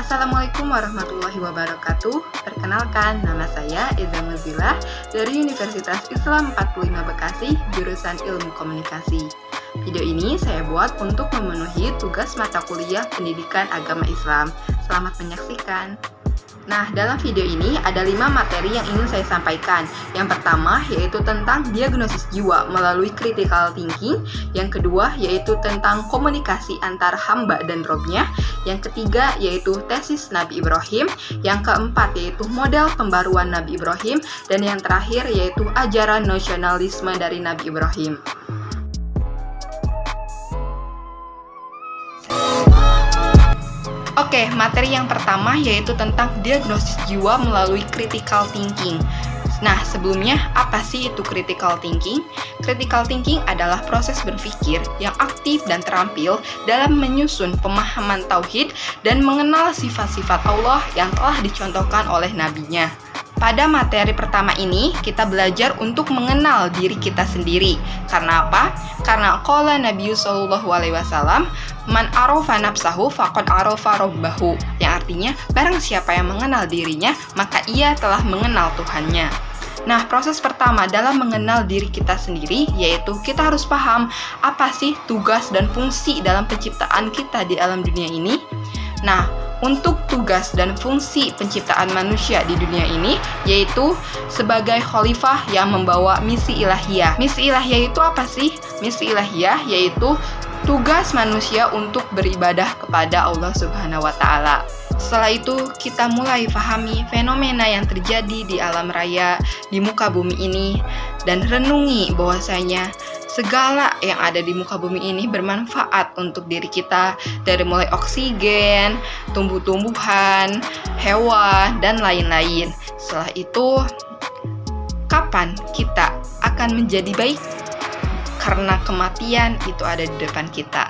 Assalamualaikum warahmatullahi wabarakatuh. Perkenalkan, nama saya Eza Muzilah dari Universitas Islam 45 Bekasi, jurusan Ilmu Komunikasi. Video ini saya buat untuk memenuhi tugas mata kuliah Pendidikan Agama Islam. Selamat menyaksikan. Nah, dalam video ini ada 5 materi yang ingin saya sampaikan. Yang pertama yaitu tentang diagnosis jiwa melalui critical thinking. Yang kedua yaitu tentang komunikasi antara hamba dan Robnya. Yang ketiga yaitu tesis Nabi Ibrahim. Yang keempat yaitu model pembaruan Nabi Ibrahim. Dan yang terakhir yaitu ajaran nasionalisme dari Nabi Ibrahim. Oke, materi yang pertama yaitu tentang diagnosis jiwa melalui critical thinking. Nah, sebelumnya apa sih itu critical thinking? Critical thinking adalah proses berpikir yang aktif dan terampil dalam menyusun pemahaman tauhid dan mengenal sifat-sifat Allah yang telah dicontohkan oleh nabinya. Pada materi pertama ini, kita belajar untuk mengenal diri kita sendiri. Karena apa? Karena qala Nabi sallallahu alaihi wasallam, "Man arafa nafsahu faqad arafa rabbahu." Yang artinya, barang siapa yang mengenal dirinya, maka ia telah mengenal Tuhannya. Nah, proses pertama dalam mengenal diri kita sendiri yaitu kita harus paham apa sih tugas dan fungsi dalam penciptaan kita di alam dunia ini. Nah, untuk tugas dan fungsi penciptaan manusia di dunia ini yaitu sebagai khalifah yang membawa misi ilahiyah. Misi ilahiyah itu apa sih? Misi ilahiyah yaitu tugas manusia untuk beribadah kepada Allah Subhanahu wa Ta'ala. Setelah itu, kita mulai pahami fenomena yang terjadi di alam raya, di muka bumi ini, dan renungi bahwasanya segala yang ada di muka bumi ini bermanfaat untuk diri kita, dari mulai oksigen, tumbuh-tumbuhan, hewan, dan lain-lain. Setelah itu, kapan kita akan menjadi baik? Karena kematian itu ada di depan kita.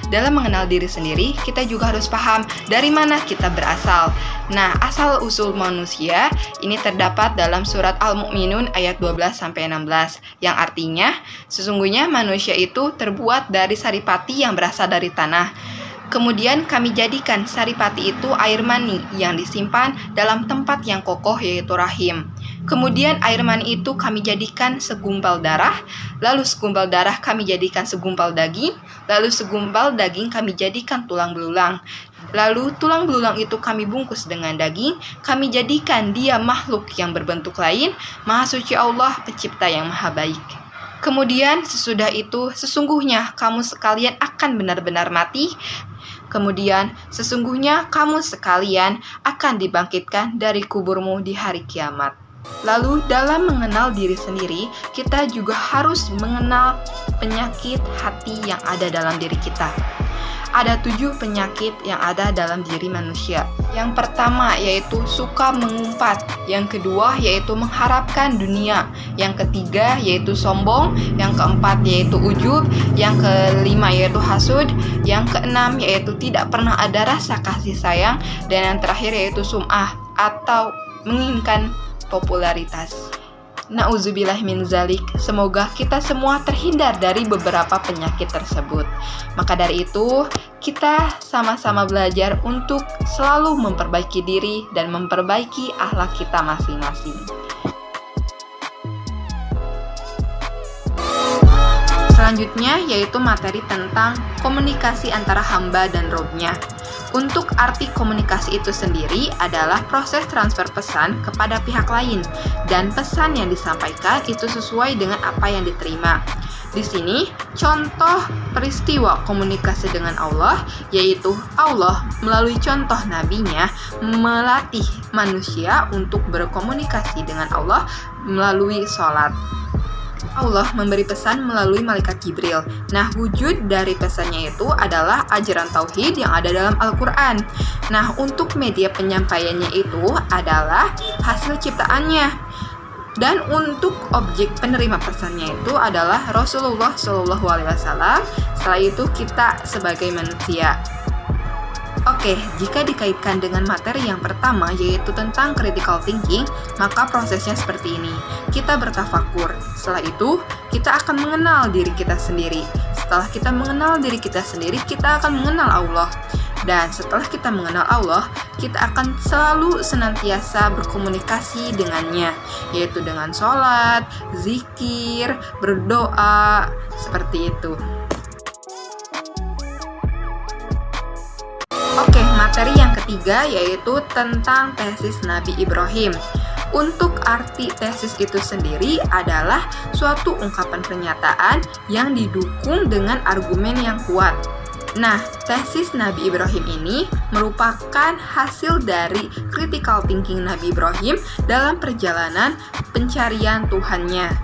Dalam mengenal diri sendiri, kita juga harus paham dari mana kita berasal. Nah, asal-usul manusia ini terdapat dalam surat Al-Mu'minun ayat 12-16, yang artinya, sesungguhnya manusia itu terbuat dari saripati yang berasal dari tanah. Kemudian kami jadikan saripati itu air mani yang disimpan dalam tempat yang kokoh yaitu rahim. Kemudian air mani itu kami jadikan segumpal darah, lalu segumpal darah kami jadikan segumpal daging, lalu segumpal daging kami jadikan tulang belulang. Lalu tulang belulang itu kami bungkus dengan daging, kami jadikan dia makhluk yang berbentuk lain, Maha Suci Allah, Pencipta yang Maha Baik. Kemudian sesudah itu sesungguhnya kamu sekalian akan benar-benar mati. Kemudian sesungguhnya kamu sekalian akan dibangkitkan dari kuburmu di hari kiamat. Lalu dalam mengenal diri sendiri, kita juga harus mengenal penyakit hati yang ada dalam diri kita. Ada 7 penyakit yang ada dalam diri manusia. Yang pertama yaitu suka mengumpat. Yang kedua yaitu mengharapkan dunia. Yang ketiga yaitu sombong. Yang keempat yaitu ujub. Yang kelima yaitu hasud. Yang keenam yaitu tidak pernah ada rasa kasih sayang. Dan yang terakhir yaitu sum'ah atau menginginkan popularitas. Na'udzubillah min zalik. Semoga kita semua terhindar dari beberapa penyakit tersebut. Maka dari itu, kita sama-sama belajar untuk selalu memperbaiki diri dan memperbaiki akhlak kita masing-masing. Selanjutnya yaitu materi tentang komunikasi antara hamba dan Robnya. Untuk arti komunikasi itu sendiri adalah proses transfer pesan kepada pihak lain dan pesan yang disampaikan itu sesuai dengan apa yang diterima. Di sini contoh peristiwa komunikasi dengan Allah yaitu Allah melalui contoh nabinya melatih manusia untuk berkomunikasi dengan Allah melalui sholat. Allah memberi pesan melalui malaikat Jibril. Nah, wujud dari pesannya itu adalah ajaran tauhid yang ada dalam Al-Quran. Nah, untuk media penyampaiannya itu adalah hasil ciptaannya. Dan untuk objek penerima pesannya itu adalah Rasulullah SAW. Setelah itu kita sebagai manusia. Oke, jika dikaitkan dengan materi yang pertama yaitu tentang critical thinking, maka prosesnya seperti ini. Kita bertafakur. Setelah itu, kita akan mengenal diri kita sendiri. setelah kita mengenal diri kita sendiri, kita akan mengenal Allah. Dan setelah kita mengenal Allah, kita akan selalu senantiasa berkomunikasi dengannya, yaitu dengan sholat, zikir, berdoa, seperti itu. Oke, materi yang ketiga yaitu tentang tesis Nabi Ibrahim. Untuk arti tesis itu sendiri adalah suatu ungkapan pernyataan yang didukung dengan argumen yang kuat. Nah, tesis Nabi Ibrahim ini merupakan hasil dari critical thinking Nabi Ibrahim dalam perjalanan pencarian Tuhannya.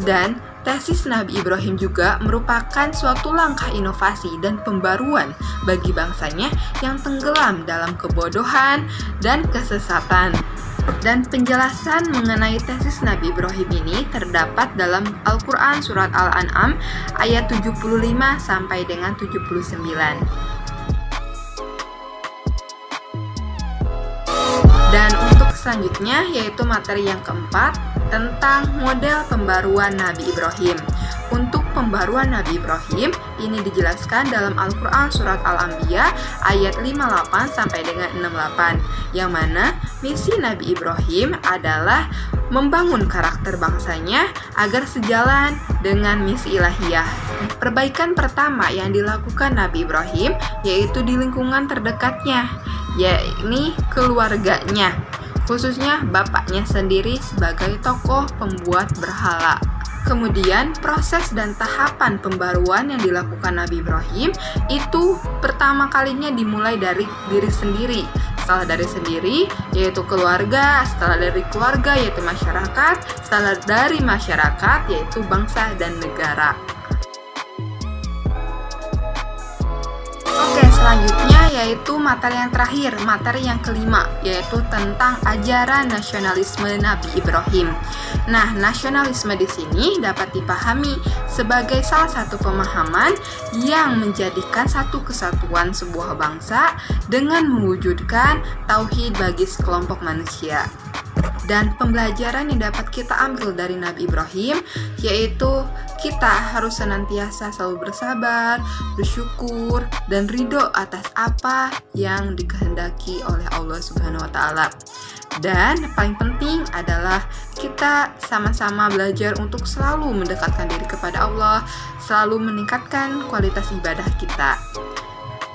Dan tesis Nabi Ibrahim juga merupakan suatu langkah inovasi dan pembaruan bagi bangsanya yang tenggelam dalam kebodohan dan kesesatan. Dan penjelasan mengenai tesis Nabi Ibrahim ini terdapat dalam Al-Quran Surat Al-An'am ayat 75 sampai dengan 79. Dan untuk selanjutnya yaitu materi yang keempat tentang model pembaruan Nabi Ibrahim. Untuk pembaruan Nabi Ibrahim ini dijelaskan dalam Al-Quran Surat Al-Anbiya ayat 58 sampai dengan 68, yang mana misi Nabi Ibrahim adalah membangun karakter bangsanya agar sejalan dengan misi ilahiyah. Perbaikan pertama yang dilakukan Nabi Ibrahim yaitu di lingkungan terdekatnya, yakni keluarganya, khususnya bapaknya sendiri sebagai tokoh pembuat berhala. Kemudian proses dan tahapan pembaruan yang dilakukan Nabi Ibrahim itu pertama kalinya dimulai dari diri sendiri. Setelah dari sendiri yaitu keluarga, setelah dari keluarga yaitu masyarakat, setelah dari masyarakat yaitu bangsa dan negara. Oke, selanjutnya yaitu materi yang terakhir, materi yang kelima, yaitu tentang ajaran nasionalisme Nabi Ibrahim. Nah, nasionalisme di sini dapat dipahami sebagai salah satu pemahaman yang menjadikan satu kesatuan sebuah bangsa dengan mewujudkan tauhid bagi sekelompok manusia. Dan pembelajaran yang dapat kita ambil dari Nabi Ibrahim yaitu kita harus senantiasa selalu bersabar, bersyukur, dan ridho atas apa yang dikehendaki oleh Allah Subhanahu wa Ta'ala. Dan paling penting adalah kita sama-sama belajar untuk selalu mendekatkan diri kepada Allah, selalu meningkatkan kualitas ibadah kita.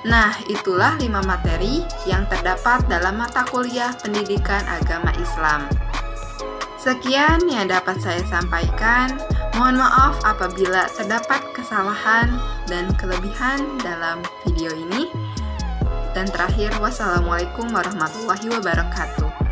Nah, itulah 5 materi yang terdapat dalam mata kuliah Pendidikan Agama Islam. Sekian yang dapat saya sampaikan. Mohon maaf apabila terdapat kesalahan dan kelebihan dalam video ini. Dan terakhir, wassalamualaikum warahmatullahi wabarakatuh.